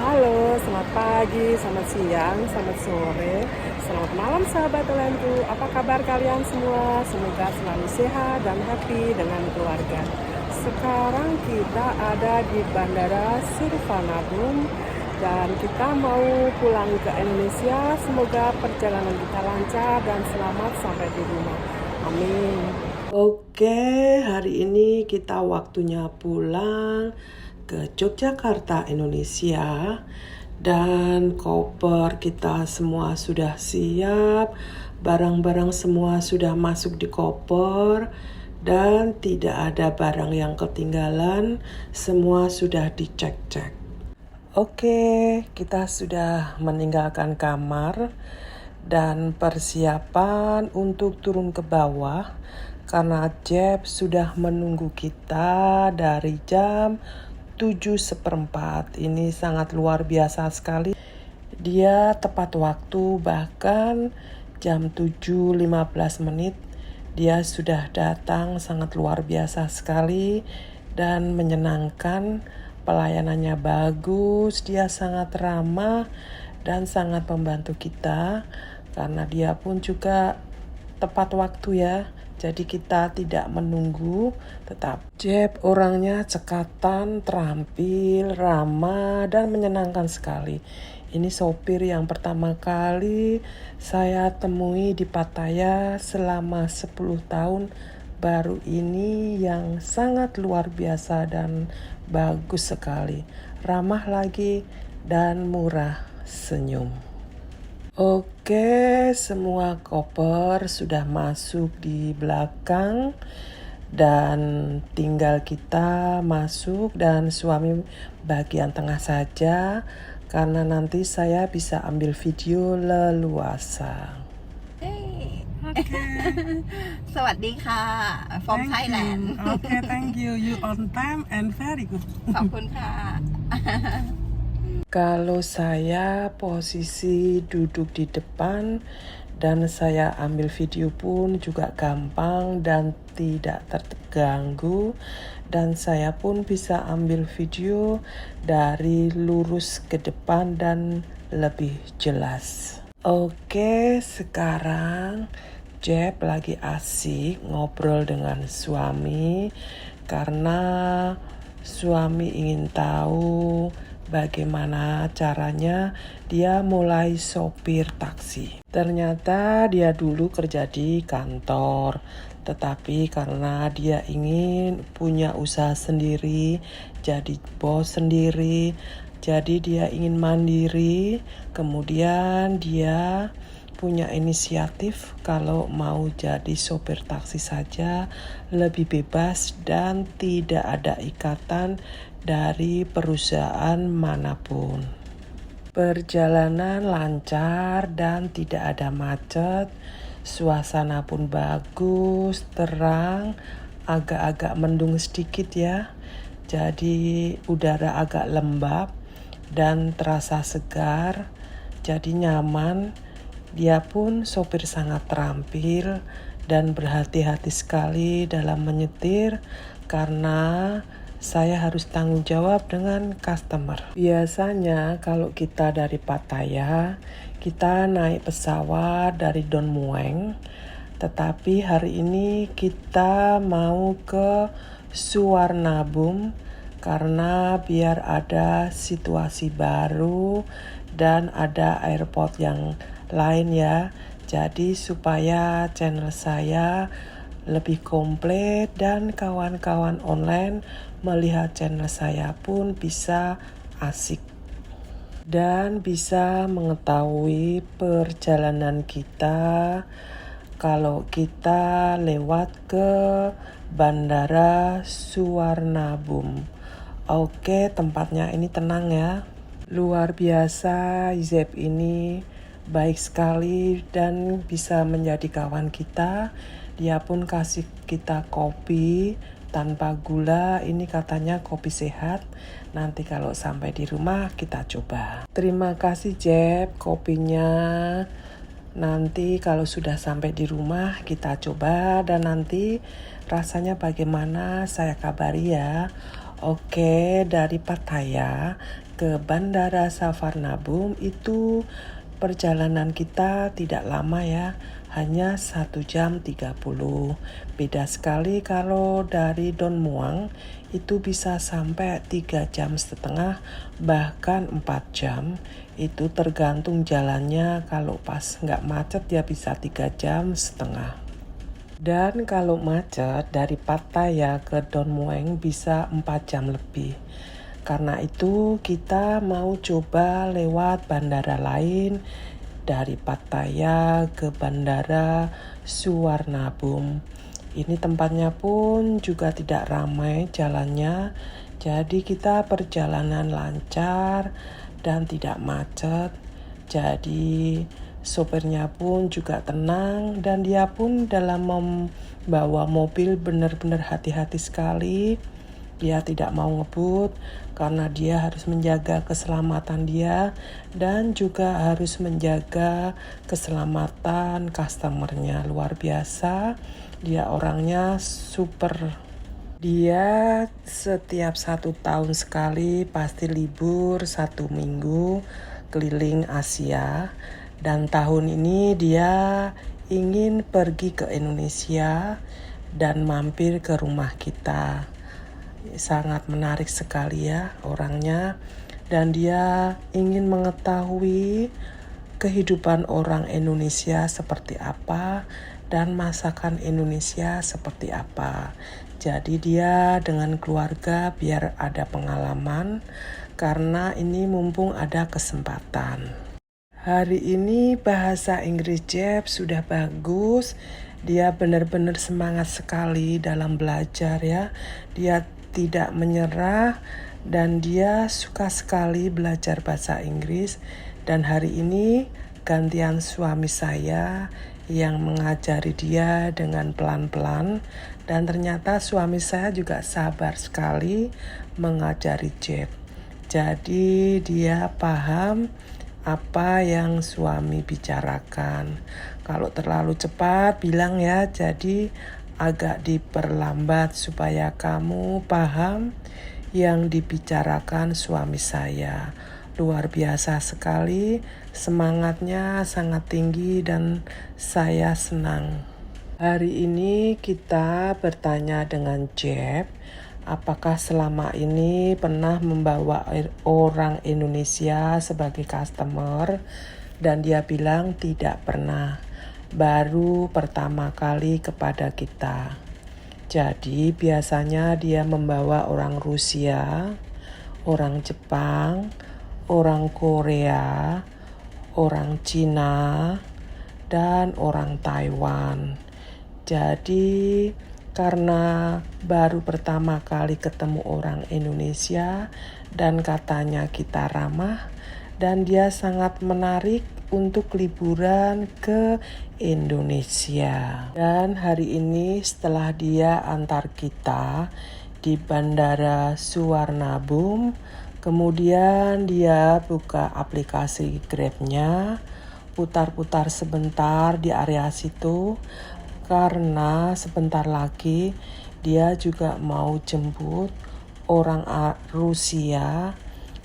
Halo, selamat pagi, selamat siang, selamat sore, selamat malam sahabat Telentu. Apa kabar kalian semua? Semoga selalu sehat dan happy dengan keluarga. Sekarang kita ada di Bandara Suvarnabhumi dan kita mau pulang ke Indonesia. Semoga perjalanan kita lancar dan selamat sampai di rumah. Amin. Oke, hari ini kita waktunya pulang ke Yogyakarta, Indonesia, dan koper kita semua sudah siap, barang-barang semua sudah masuk di koper, dan tidak ada barang yang ketinggalan, semua sudah dicek-cek. Oke, kita sudah meninggalkan kamar dan persiapan untuk turun ke bawah karena Jeb sudah menunggu kita dari jam 7:15. Ini sangat luar biasa sekali. Dia tepat waktu, bahkan jam 7:15 dia sudah datang, sangat luar biasa sekali dan menyenangkan. Pelayanannya bagus, dia sangat ramah dan sangat membantu kita karena dia pun juga tepat waktu ya. Jadi kita tidak menunggu, tetap Jeb orangnya cekatan, terampil, ramah, dan menyenangkan sekali. Ini sopir yang pertama kali saya temui di Pattaya selama 10 tahun baru ini, yang sangat luar biasa dan bagus sekali. Ramah lagi dan murah senyum. Oke, semua koper sudah masuk di belakang dan tinggal kita masuk dan suami bagian tengah saja karena nanti saya bisa ambil video leluasa. Okay. สวัสดีค่ะ from Thank Thailand you. Okay, thank you. You on time and very good. ขอบคุณค่ะ Kalau saya posisi duduk di depan dan saya ambil video pun juga gampang dan tidak terganggu, dan saya pun bisa ambil video dari lurus ke depan dan lebih jelas. Oke, sekarang Jeb lagi asik ngobrol dengan suami karena suami ingin tahu bagaimana caranya dia mulai sopir taksi. Ternyata dia dulu kerja di kantor, tetapi karena dia ingin punya usaha sendiri, jadi bos sendiri, jadi dia ingin mandiri, kemudian dia punya inisiatif kalau mau jadi sopir taksi saja lebih bebas dan tidak ada ikatan dari perusahaan manapun. Perjalanan lancar dan tidak ada macet, suasana pun bagus, terang, agak-agak mendung sedikit ya. Jadi udara agak lembab dan terasa segar, jadi nyaman. Dia pun sopir sangat terampil dan berhati-hati sekali dalam menyetir karena saya harus tanggung jawab dengan customer. Biasanya kalau kita dari Pattaya, kita naik pesawat dari Don Mueang, tetapi hari ini kita mau ke Suvarnabhumi karena biar ada situasi baru dan ada airport yang lain ya. Jadi supaya channel saya lebih komplit dan kawan-kawan online melihat channel saya pun bisa asik dan bisa mengetahui perjalanan kita kalau kita lewat ke Bandara Suvarnabhumi. Oke, tempatnya ini tenang ya. Luar biasa, Zeb ini baik sekali dan bisa menjadi kawan kita. Dia pun kasih kita kopi tanpa gula. Ini katanya kopi sehat. Nanti kalau sampai di rumah kita coba. Terima kasih Jeb kopinya. Nanti kalau sudah sampai di rumah kita coba dan nanti rasanya bagaimana saya kabari ya. Oke, dari Pattaya ke Bandara Savarnabhum itu perjalanan kita tidak lama ya, hanya 1 jam 30. Beda sekali kalau dari Don Muang itu bisa sampai 3 jam setengah, bahkan 4 jam. Itu tergantung jalannya, kalau pas nggak macet ya bisa 3 jam setengah. Dan kalau macet dari Pattaya ke Don Mueang bisa 4 jam lebih. Karena itu kita mau coba lewat bandara lain dari Pattaya ke Bandara Suvarnabhum. Ini tempatnya pun juga tidak ramai jalannya, jadi kita perjalanan lancar dan tidak macet. Jadi sopirnya pun juga tenang dan dia pun dalam membawa mobil benar-benar hati-hati sekali. Dia tidak mau ngebut karena dia harus menjaga keselamatan dia dan juga harus menjaga keselamatan customernya. Luar biasa, dia orangnya super. Dia setiap 1 tahun sekali pasti libur 1 minggu keliling Asia. Dan tahun ini dia ingin pergi ke Indonesia dan mampir ke rumah kita. Sangat menarik sekali ya orangnya. Dan dia ingin mengetahui kehidupan orang Indonesia seperti apa dan masakan Indonesia seperti apa. Jadi dia dengan keluarga biar ada pengalaman, karena ini mumpung ada kesempatan. Hari ini bahasa Inggris Jeff sudah bagus. Dia benar-benar semangat sekali dalam belajar ya. Dia tidak menyerah dan dia suka sekali belajar bahasa Inggris. Dan hari ini gantian suami saya yang mengajari dia dengan pelan-pelan. Dan ternyata suami saya juga sabar sekali mengajari Jeff. Jadi dia paham apa yang suami bicarakan. Kalau terlalu cepat bilang ya, jadi agak diperlambat supaya kamu paham yang dibicarakan suami saya. Luar biasa sekali, semangatnya sangat tinggi dan saya senang. Hari ini kita bertanya dengan Jeff, apakah selama ini pernah membawa orang Indonesia sebagai customer? Dan dia bilang tidak pernah, baru pertama kali kepada kita. Jadi biasanya dia membawa orang Rusia, orang Jepang, orang Korea, orang Cina, dan orang Taiwan. Jadi karena baru pertama kali ketemu orang Indonesia dan katanya kita ramah dan dia sangat menarik untuk liburan ke Indonesia. Dan hari ini setelah dia antar kita di Bandara Suvarnabhum, kemudian dia buka aplikasi Grab-nya, putar-putar sebentar di area situ karena sebentar lagi dia juga mau jemput orang Rusia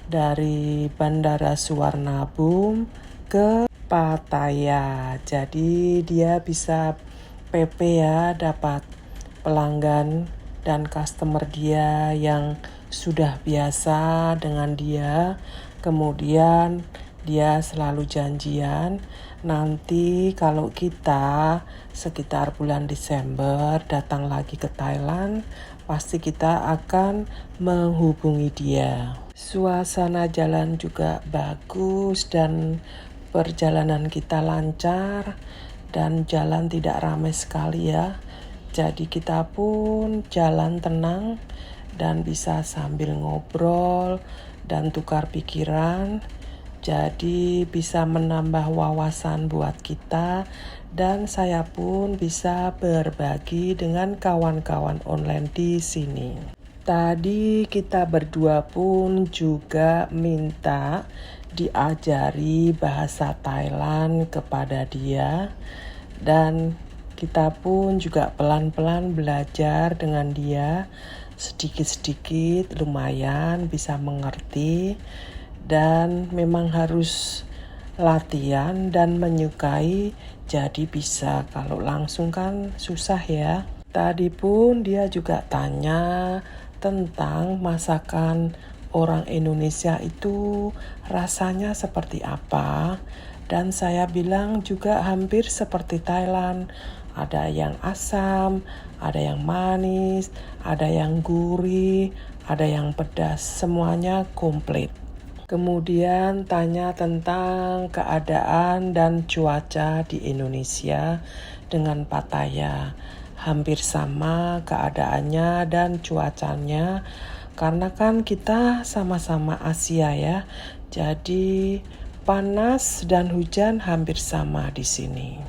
dari Bandara Suvarnabhum ke Pattaya. Jadi dia bisa PP ya, dapat pelanggan dan customer dia yang sudah biasa dengan dia. Kemudian dia selalu janjian nanti kalau kita sekitar bulan Desember datang lagi ke Thailand, pasti kita akan menghubungi dia. Suasana jalan juga bagus dan perjalanan kita lancar dan jalan tidak ramai sekali ya. Jadi kita pun jalan tenang dan bisa sambil ngobrol dan tukar pikiran. Jadi bisa menambah wawasan buat kita dan saya pun bisa berbagi dengan kawan-kawan online di sini. Tadi kita berdua pun juga minta diajari bahasa Thailand kepada dia dan kita pun juga pelan-pelan belajar dengan dia, sedikit-sedikit lumayan bisa mengerti. dan memang harus latihan dan menyukai, jadi bisa. Kalau langsung kan susah ya. Tadi pun dia juga tanya tentang masakan orang Indonesia itu rasanya seperti apa, dan saya bilang juga hampir seperti Thailand. Ada yang asam, ada yang manis, ada yang gurih, ada yang pedas, semuanya komplit. Kemudian tanya tentang keadaan dan cuaca di Indonesia dengan Pattaya. Hampir sama keadaannya dan cuacanya, karena kan kita sama-sama Asia ya. Jadi panas dan hujan hampir sama di sini.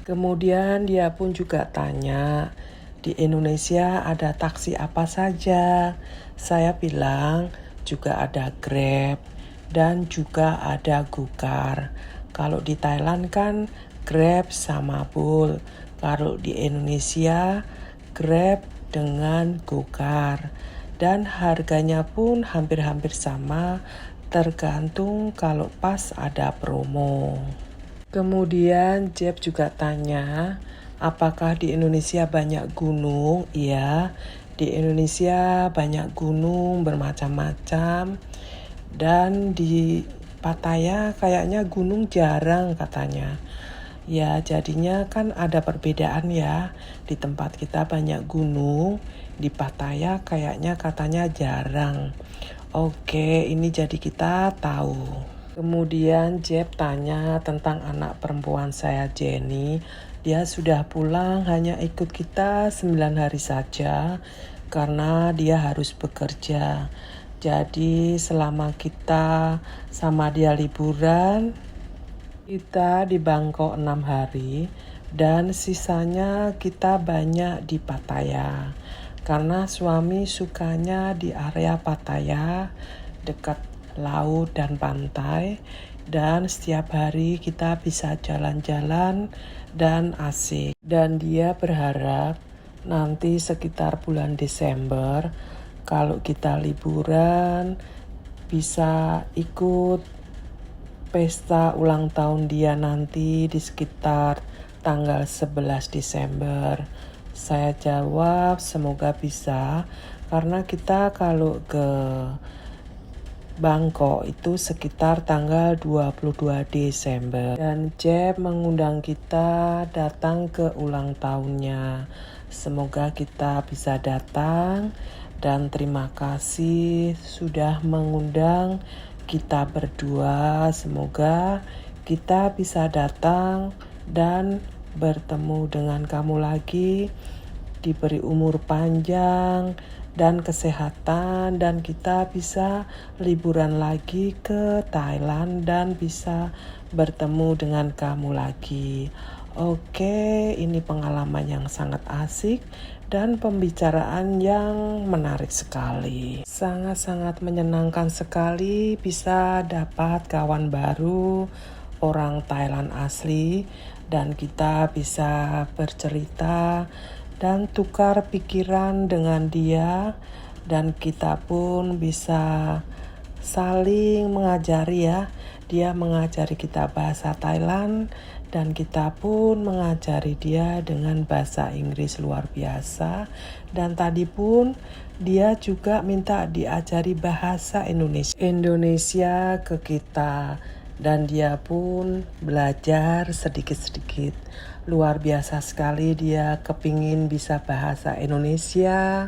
Kemudian dia pun juga tanya, di Indonesia ada taksi apa saja? Saya bilang juga ada Grab dan juga ada Gokar. Kalau di Thailand kan Grab sama Bolt. Kalau di Indonesia Grab dengan Gokar. Dan harganya pun hampir-hampir sama, tergantung kalau pas ada promo. Kemudian Jeb juga tanya, apakah di Indonesia banyak gunung? Iya, di Indonesia banyak gunung bermacam-macam. Dan di Pattaya kayaknya gunung jarang katanya. Ya jadinya kan ada perbedaan ya. Di tempat kita banyak gunung, di Pattaya kayaknya katanya jarang. Oke, ini jadi kita tahu. Kemudian Jeb tanya tentang anak perempuan saya, Jenny. Dia sudah pulang, hanya ikut kita 9 hari saja karena dia harus bekerja. Jadi selama kita sama dia liburan, kita di Bangkok 6 hari dan sisanya kita banyak di Pattaya. Karena suami sukanya di area Pattaya, dekat laut dan pantai, dan setiap hari kita bisa jalan-jalan dan asik. Dan dia berharap nanti sekitar bulan Desember kalau kita liburan bisa ikut pesta ulang tahun dia nanti di sekitar tanggal 11 Desember. Saya jawab semoga bisa, karena kita kalau ke Bangkok itu sekitar tanggal 22 Desember. Dan Jeb mengundang kita datang ke ulang tahunnya. Semoga kita bisa datang, dan terima kasih sudah mengundang kita berdua. Semoga kita bisa datang dan bertemu dengan kamu lagi, diberi umur panjang dan kesehatan, dan kita bisa liburan lagi ke Thailand dan bisa bertemu dengan kamu lagi. Oke, ini pengalaman yang sangat asik dan pembicaraan yang menarik sekali. Sangat-sangat menyenangkan sekali bisa dapat kawan baru, orang Thailand asli, dan kita bisa bercerita dan tukar pikiran dengan dia, dan kita pun bisa saling mengajari ya. Dia mengajari kita bahasa Thailand dan kita pun mengajari dia dengan bahasa Inggris luar biasa. Dan tadi pun dia juga minta diajari bahasa Indonesia ke kita, dan dia pun belajar sedikit-sedikit. Luar biasa sekali, dia kepingin bisa bahasa Indonesia,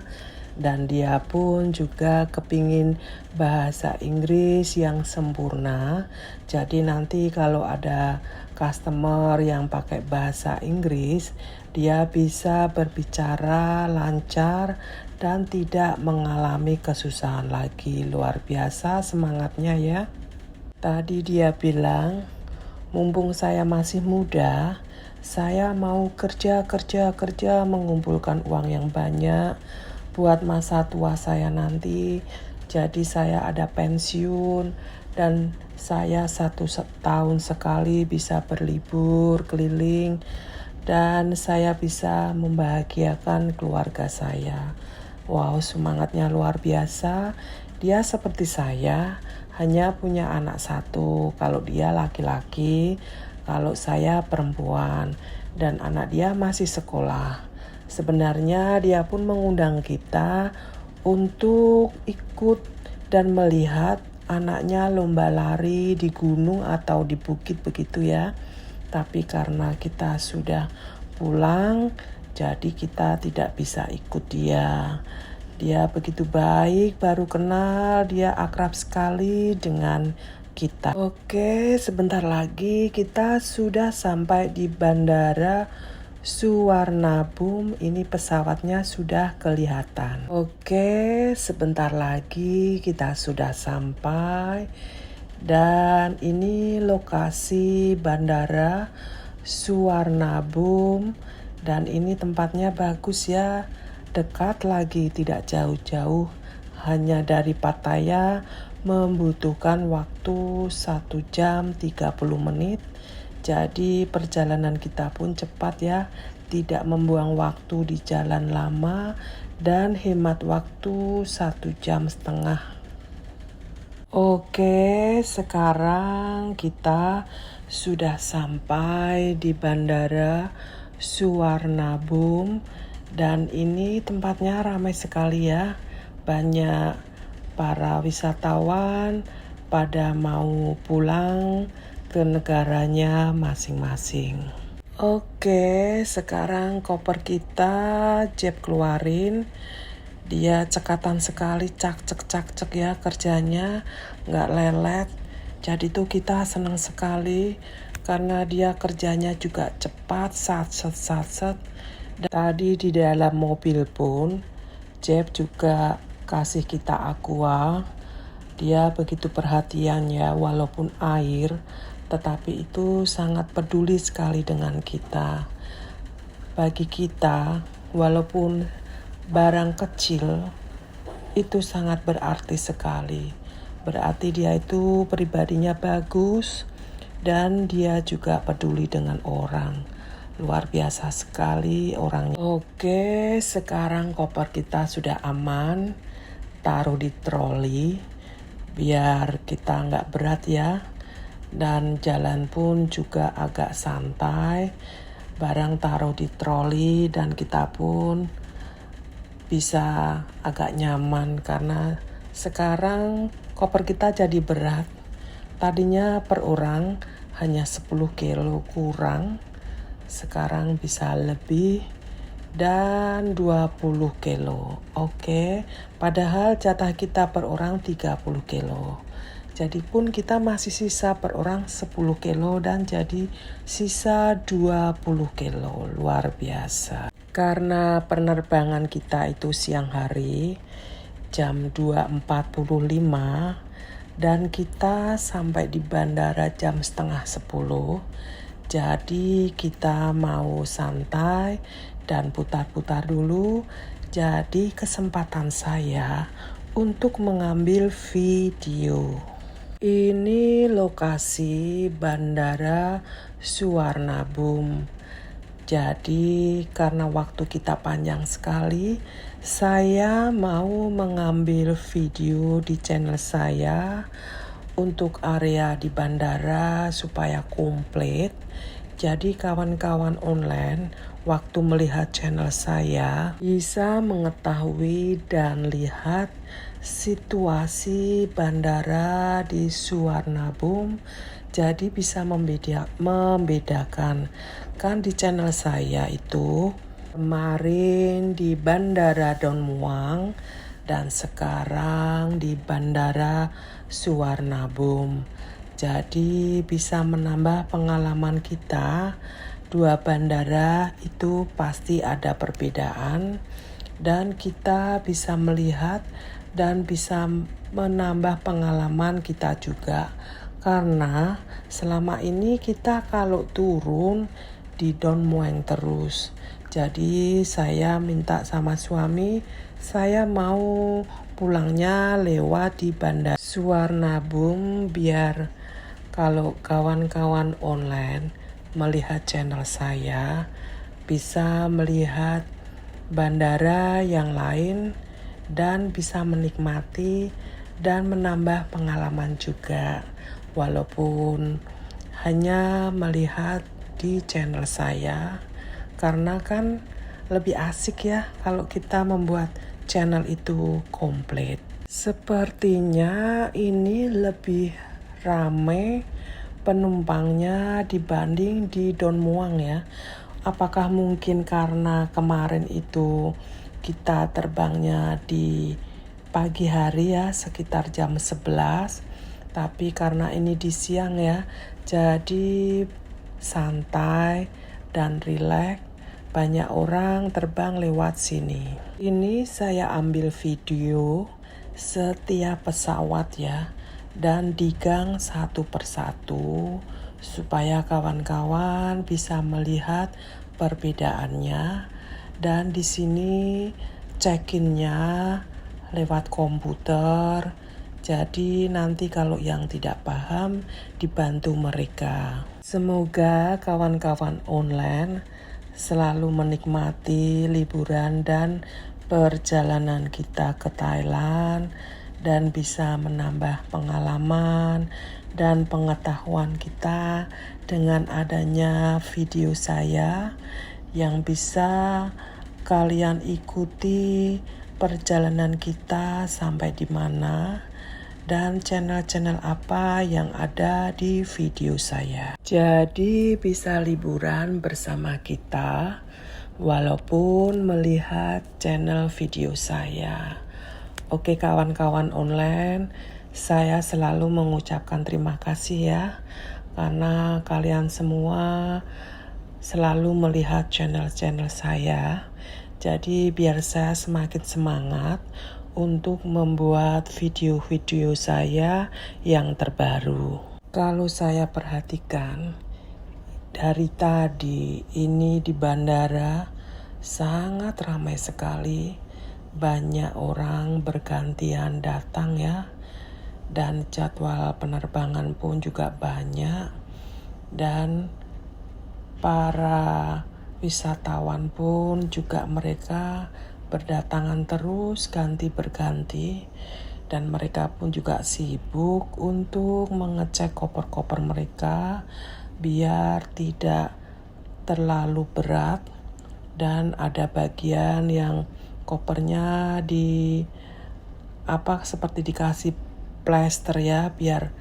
dan dia pun juga kepingin bahasa Inggris yang sempurna. Jadi nanti kalau ada customer yang pakai bahasa Inggris, dia bisa berbicara lancar dan tidak mengalami kesusahan lagi. Luar biasa semangatnya ya. Tadi dia bilang, mumpung saya masih muda, saya mau kerja mengumpulkan uang yang banyak buat masa tua saya nanti. Jadi saya ada pensiun dan saya 1 tahun sekali bisa berlibur keliling, dan saya bisa membahagiakan keluarga saya. Wow, semangatnya luar biasa. Dia seperti saya, hanya punya anak satu. Kalau dia laki-laki, kalau saya perempuan, dan anak dia masih sekolah. Sebenarnya dia pun mengundang kita untuk ikut dan melihat anaknya lomba lari di gunung atau di bukit begitu ya. Tapi karena kita sudah pulang, jadi kita tidak bisa ikut dia. Dia begitu baik, baru kenal, dia akrab sekali dengan kita. Oke, sebentar lagi kita sudah sampai di Bandara Suwarnabhumi. Ini pesawatnya sudah kelihatan. Oke, sebentar lagi kita sudah sampai. Dan ini lokasi Bandara Suwarnabhumi. Dan ini tempatnya bagus ya. Dekat lagi, tidak jauh-jauh, hanya dari Pattaya membutuhkan waktu 1 jam 30 menit. Jadi perjalanan kita pun cepat ya, tidak membuang waktu di jalan lama dan hemat waktu 1,5 jam. Oke, sekarang kita sudah sampai di Bandara Suwarnabhumi. Dan ini tempatnya ramai sekali ya. Banyak para wisatawan pada mau pulang ke negaranya masing-masing. Oke, sekarang koper kita Jeb keluarin. Dia cekatan sekali, cak-cek ya kerjanya, nggak lelet. Jadi tuh kita senang sekali karena dia kerjanya juga cepat, sat. Tadi di dalam mobil pun Jeb juga kasih kita aqua. Dia begitu perhatian ya, walaupun air, tetapi itu sangat peduli sekali dengan kita. Bagi kita, walaupun barang kecil, itu sangat berarti sekali. Berarti dia itu pribadinya bagus dan dia juga peduli dengan orang. Luar biasa sekali orangnya. Oke, sekarang koper kita sudah aman. Taruh di troli biar kita nggak berat ya. Dan jalan pun juga agak santai. Barang taruh di troli dan kita pun bisa agak nyaman karena sekarang koper kita jadi berat. Tadinya per orang hanya 10 kilo kurang. Sekarang bisa lebih dan 20 kilo. Oke, padahal jatah kita per orang 30 kilo. Jadi pun kita masih sisa per orang 10 kilo dan jadi sisa 20 kilo. Luar biasa. Karena penerbangan kita itu siang hari jam 2.45 dan kita sampai di bandara jam 9:30. Jadi kita mau santai dan putar-putar dulu. Jadi kesempatan saya untuk mengambil video. Ini lokasi Bandara Suwarnabhumi. Jadi karena waktu kita panjang sekali, saya mau mengambil video di channel saya untuk area di bandara supaya komplit. Jadi kawan-kawan online waktu melihat channel saya bisa mengetahui dan lihat situasi bandara di Suwarnabhumi. Jadi bisa membedakan. Kan di channel saya itu kemarin di Bandara Don Muang dan sekarang di Bandara Suwarnabhumi. Jadi bisa menambah pengalaman kita. Dua bandara itu pasti ada perbedaan dan kita bisa melihat dan bisa menambah pengalaman kita juga. Karena selama ini kita kalau turun di Don Muang terus. Jadi saya minta sama suami, saya mau pulangnya lewat di Bandara Suwarnabhumi biar kalau kawan-kawan online melihat channel saya bisa melihat bandara yang lain dan bisa menikmati dan menambah pengalaman juga, walaupun hanya melihat di channel saya, karena kan lebih asik ya kalau kita membuat channel itu komplit. Sepertinya ini lebih ramai penumpangnya dibanding di Don Muang ya. Apakah mungkin karena kemarin itu kita terbangnya di pagi hari ya, sekitar jam 11, tapi karena ini di siang ya, jadi santai dan rileks. Banyak orang terbang lewat sini. Ini saya ambil video setiap pesawat ya, dan digang satu persatu supaya kawan-kawan bisa melihat perbedaannya. Dan di sini check-in-nya lewat komputer. Jadi nanti kalau yang tidak paham dibantu mereka. Semoga kawan-kawan online selalu menikmati liburan dan perjalanan kita ke Thailand dan bisa menambah pengalaman dan pengetahuan kita dengan adanya video saya yang bisa kalian ikuti perjalanan kita sampai di mana dan channel-channel apa yang ada di video saya. Jadi bisa liburan bersama kita walaupun melihat channel video saya. Oke kawan-kawan online, saya selalu mengucapkan terima kasih ya, karena kalian semua selalu melihat channel-channel saya. Jadi biar saya semakin semangat untuk membuat video-video saya yang terbaru. Kalau saya perhatikan dari tadi ini di bandara sangat ramai sekali. Banyak orang bergantian datang ya. Dan jadwal penerbangan pun juga banyak. Dan para wisatawan pun juga mereka berdatangan terus ganti berganti, dan mereka pun juga sibuk untuk mengecek koper-koper mereka biar tidak terlalu berat. Dan ada bagian yang kopernya seperti dikasih plester ya, biar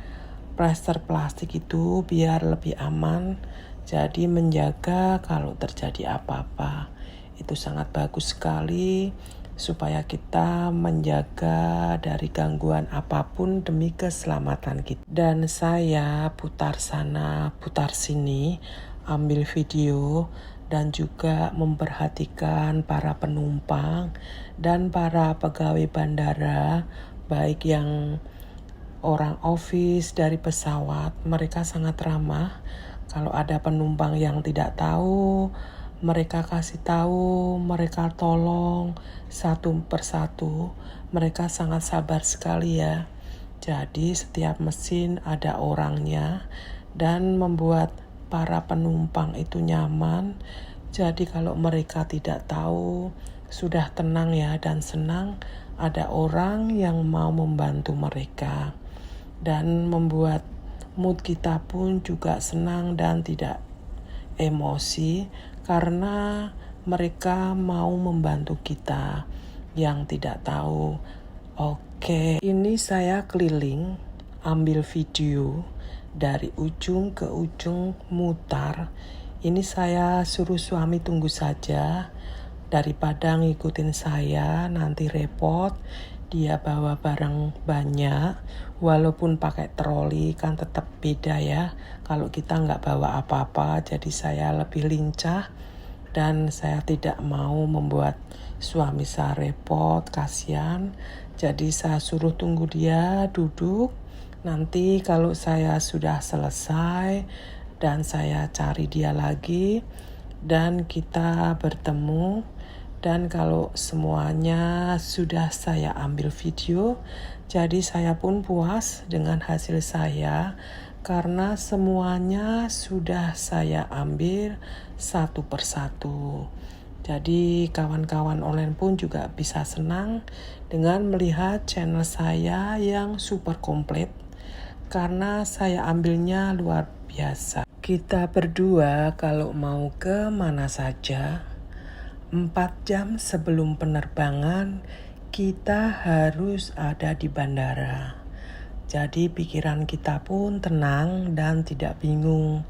plester plastik itu biar lebih aman, jadi menjaga kalau terjadi apa-apa. Itu sangat bagus sekali supaya kita menjaga dari gangguan apapun demi keselamatan kita. Dan saya putar sana, putar sini, ambil video dan juga memperhatikan para penumpang dan para pegawai bandara, baik yang orang office dari pesawat. Mereka sangat ramah. Kalau ada penumpang yang tidak tahu, mereka kasih tahu, mereka tolong satu persatu. Mereka sangat sabar sekali ya. Jadi setiap mesin ada orangnya dan membuat para penumpang itu nyaman. Jadi kalau mereka tidak tahu, sudah tenang ya dan senang, ada orang yang mau membantu mereka. Dan membuat mood kita pun juga senang dan tidak emosi, karena mereka mau membantu kita yang tidak tahu. Oke, ini saya keliling ambil video dari ujung ke ujung mutar. Ini saya suruh suami tunggu saja, daripada ngikutin saya nanti repot. Dia bawa barang banyak, walaupun pakai troli kan tetap beda ya. Kalau kita nggak bawa apa-apa, jadi saya lebih lincah. Dan saya tidak mau membuat suami saya repot, kasihan. Jadi saya suruh tunggu dia duduk. Nanti kalau saya sudah selesai dan saya cari dia lagi dan kita bertemu. Dan kalau semuanya sudah saya ambil video, jadi saya pun puas dengan hasil saya karena semuanya sudah saya ambil satu persatu. Jadi kawan-kawan online pun juga bisa senang dengan melihat channel saya yang super komplit karena saya ambilnya luar biasa. Kita berdua kalau mau ke mana saja, 4 jam sebelum penerbangan kita harus ada di bandara. Jadi pikiran kita pun tenang dan tidak bingung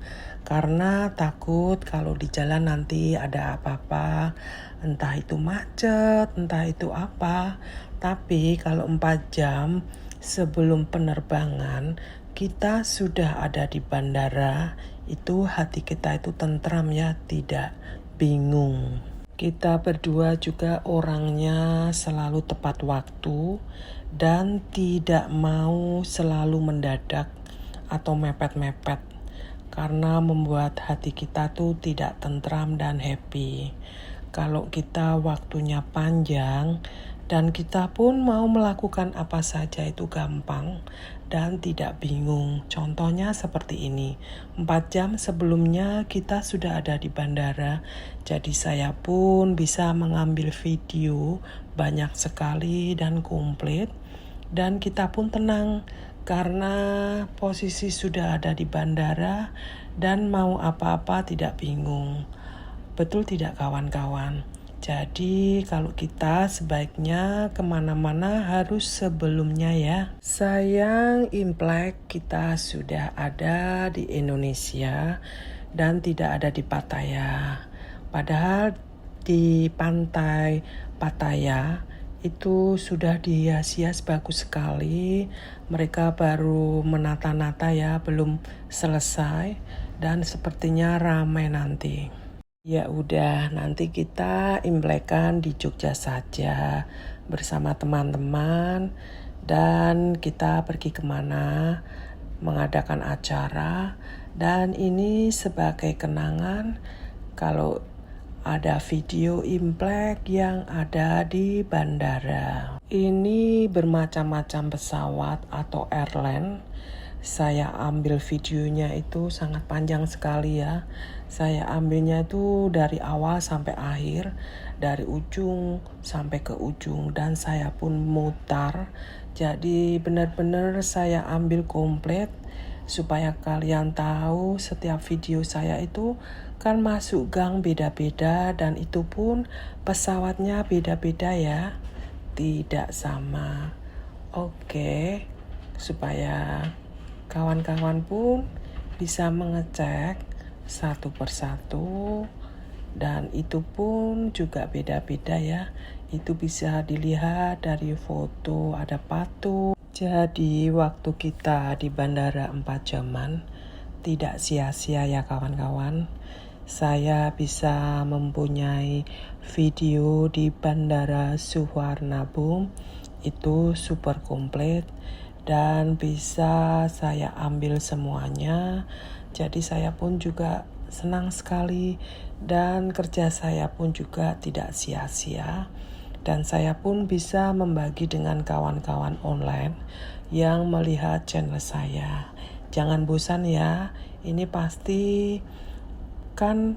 karena takut kalau di jalan nanti ada apa-apa, entah itu macet, entah itu apa. Tapi kalau 4 jam sebelum penerbangan kita sudah ada di bandara, itu hati kita itu tentram ya, tidak bingung. Kita berdua juga orangnya selalu tepat waktu dan tidak mau selalu mendadak atau mepet-mepet karena membuat hati kita tuh tidak tentram dan happy. Kalau kita waktunya panjang dan kita pun mau melakukan apa saja itu gampang dan tidak bingung. Contohnya seperti ini, 4 jam sebelumnya kita sudah ada di bandara. Jadi saya pun bisa mengambil video banyak sekali dan komplit. Dan kita pun tenang karena posisi sudah ada di bandara dan mau apa-apa tidak bingung. Betul tidak kawan-kawan? Jadi kalau kita sebaiknya kemana-mana harus sebelumnya ya. Sayang Imlek kita sudah ada di Indonesia dan tidak ada di Pattaya. Padahal di pantai Pattaya itu sudah dihias-hias bagus sekali. Mereka baru menata-nata ya, belum selesai dan sepertinya ramai nanti. Ya udah, nanti kita Imlekan di Jogja saja bersama teman-teman dan kita pergi kemana mengadakan acara dan ini sebagai kenangan kalau ada video Imlek yang ada di bandara. Ini bermacam-macam pesawat atau airline. Saya ambil videonya itu sangat panjang sekali ya. Saya ambilnya itu dari awal sampai akhir, dari ujung sampai ke ujung dan saya pun mutar. Jadi benar-benar saya ambil komplit supaya kalian tahu setiap video saya itu kan masuk gang beda-beda dan itu pun pesawatnya beda-beda ya. Tidak sama. Oke, supaya kawan-kawan pun bisa mengecek satu persatu dan itu pun juga beda-beda ya. Itu bisa dilihat dari foto, ada patung. Jadi waktu kita di bandara 4 jaman tidak sia-sia ya kawan-kawan. Saya bisa mempunyai video di bandara Suvarnabhumi itu super komplit dan bisa saya ambil semuanya. Jadi saya pun juga senang sekali dan kerja saya pun juga tidak sia-sia. Dan saya pun bisa membagi dengan kawan-kawan online yang melihat channel saya. Jangan bosan ya, ini pasti kan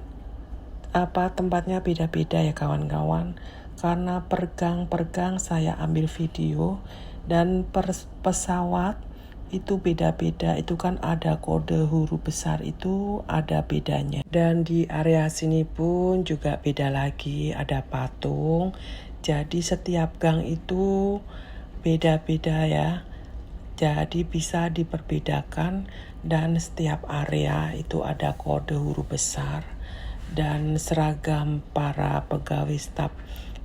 tempatnya beda-beda ya kawan-kawan. Karena pergang saya ambil video dan pesawat itu beda-beda, itu kan ada kode huruf besar itu ada bedanya. Dan di area sini pun juga beda lagi, ada patung. Jadi setiap gang itu beda-beda ya. Jadi bisa diperbedakan dan setiap area itu ada kode huruf besar. Dan seragam para pegawai staf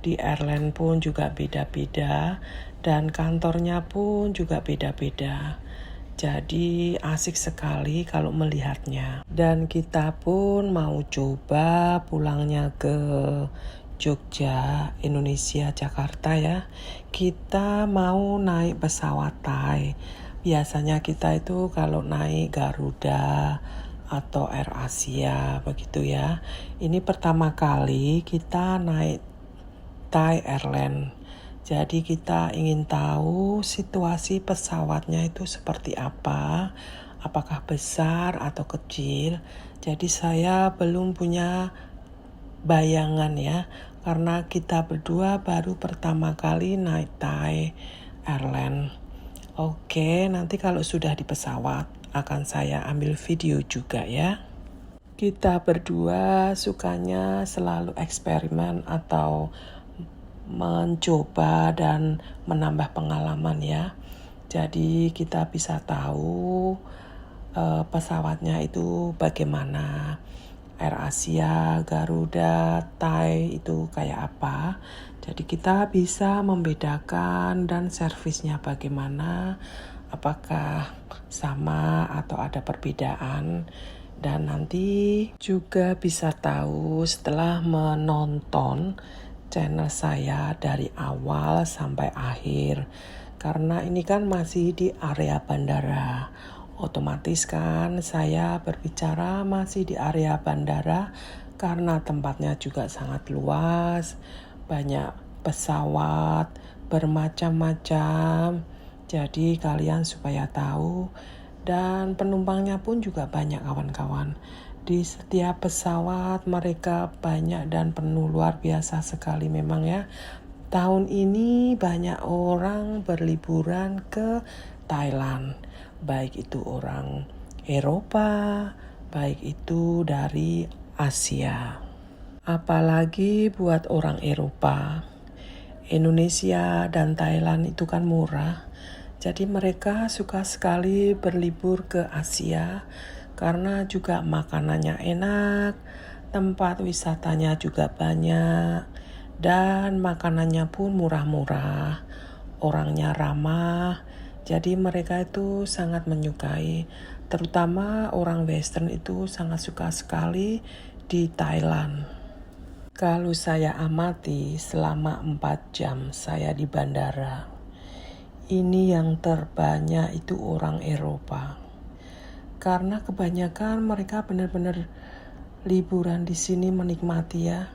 di airline pun juga beda-beda dan kantornya pun juga beda-beda. Jadi asik sekali kalau melihatnya. Dan kita pun mau coba pulangnya ke Jogja, Indonesia, Jakarta ya. Kita mau naik pesawat Thai. Biasanya kita itu kalau naik Garuda atau Air Asia begitu ya. Ini pertama kali kita naik Thai Airline. Jadi kita ingin tahu situasi pesawatnya itu seperti apa, apakah besar atau kecil. Jadi saya belum punya bayangan ya, karena kita berdua baru pertama kali naik Thai Airlines. Oke, nanti kalau sudah di pesawat akan saya ambil video juga ya. Kita berdua sukanya selalu eksperimen atau mencoba dan menambah pengalaman ya. Jadi kita bisa tahu pesawatnya itu bagaimana. AirAsia, Garuda, Thai itu kayak apa. Jadi kita bisa membedakan dan servisnya bagaimana, apakah sama atau ada perbedaan. Dan nanti juga bisa tahu setelah menonton channel saya dari awal sampai akhir. Karena ini kan masih di area bandara. Otomatis kan saya berbicara masih di area bandara karena tempatnya juga sangat luas, banyak pesawat bermacam-macam. Jadi kalian supaya tahu, dan penumpangnya pun juga banyak kawan-kawan. Di setiap pesawat mereka banyak dan penuh, luar biasa sekali memang ya. Tahun ini banyak orang berliburan ke Thailand, baik itu orang Eropa, baik itu dari Asia. Apalagi buat orang Eropa, Indonesia dan Thailand itu kan murah. Jadi mereka suka sekali berlibur ke Asia karena juga makanannya enak, tempat wisatanya juga banyak, dan makanannya pun murah-murah, orangnya ramah. Jadi mereka itu sangat menyukai, terutama orang Western itu sangat suka sekali di Thailand. Kalau saya amati selama 4 jam saya di bandara, ini yang terbanyak itu orang Eropa. Karena kebanyakan mereka benar-benar liburan di sini menikmati ya.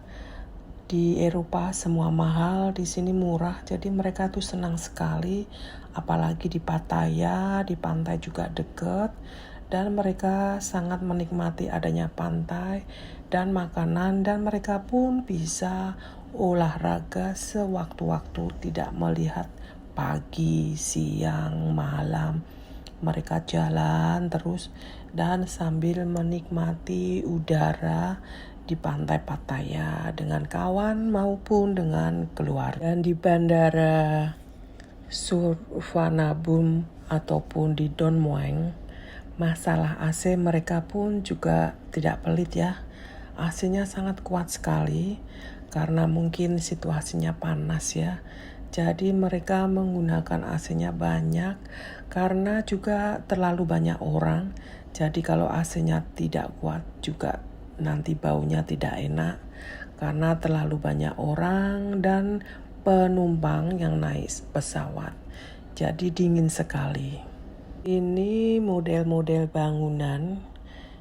Di Eropa semua mahal, di sini murah. Jadi mereka tuh senang sekali, apalagi di Pattaya, di pantai juga dekat, dan mereka sangat menikmati adanya pantai dan makanan, dan mereka pun bisa olahraga sewaktu-waktu, tidak melihat pagi, siang, malam. Mereka jalan terus dan sambil menikmati udara di pantai Pattaya dengan kawan maupun dengan keluarga. Dan di bandara Suvarnabhumi ataupun di Don Mueang, masalah AC mereka pun juga tidak pelit ya. AC-nya sangat kuat sekali karena mungkin situasinya panas ya. Jadi mereka menggunakan AC-nya banyak karena juga terlalu banyak orang. Jadi kalau AC-nya tidak kuat juga nanti baunya tidak enak karena terlalu banyak orang dan penumpang yang naik pesawat. Jadi dingin sekali. Ini model-model bangunan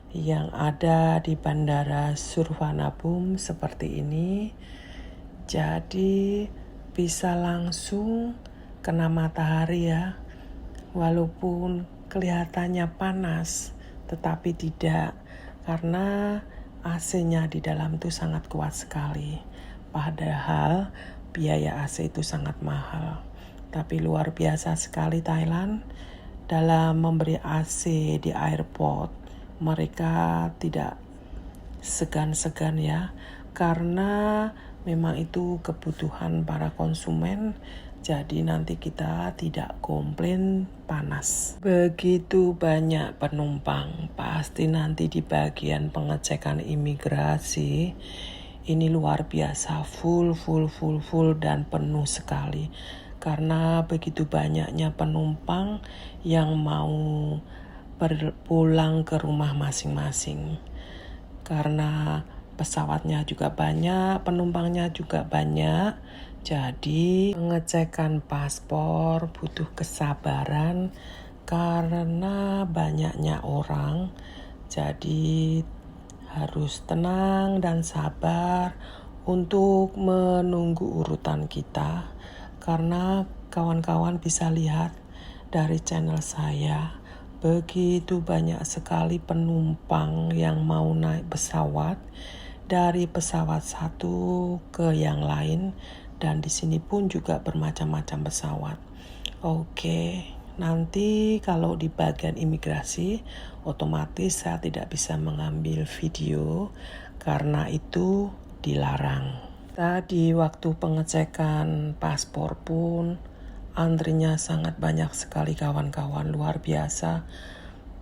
yang ada di bandara Suvarnabhumi seperti ini. Jadi bisa langsung kena matahari ya. Walaupun kelihatannya panas, tetapi tidak, karena AC-nya di dalam itu sangat kuat sekali. Padahal biaya AC itu sangat mahal. Tapi luar biasa sekali Thailand dalam memberi AC di airport. Mereka tidak segan-segan ya, karena memang itu kebutuhan para konsumen. Jadi nanti kita tidak komplain panas. Begitu banyak penumpang, pasti nanti di bagian pengecekan imigrasi ini luar biasa, full dan penuh sekali. Karena begitu banyaknya penumpang yang mau berpulang ke rumah masing-masing. Karena pesawatnya juga banyak, penumpangnya juga banyak. Jadi pengecekan paspor butuh kesabaran karena banyaknya orang. Jadi harus tenang dan sabar untuk menunggu urutan kita. Karena kawan-kawan bisa lihat dari channel saya, begitu banyak sekali penumpang yang mau naik pesawat dari pesawat satu ke yang lain, dan di sini pun juga bermacam-macam pesawat. Oke, nanti kalau di bagian imigrasi otomatis saya tidak bisa mengambil video karena itu dilarang. Tadi waktu pengecekan paspor pun antrinya sangat banyak sekali kawan-kawan, luar biasa.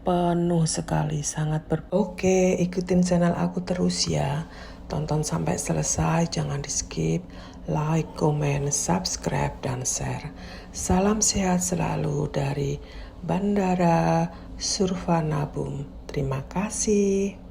Penuh sekali, sangat Oke, ikutin channel aku terus ya. Tonton sampai selesai, jangan di skip. Like, komen, subscribe, dan share. Salam sehat selalu dari Bandara Surfanabhum. Terima kasih.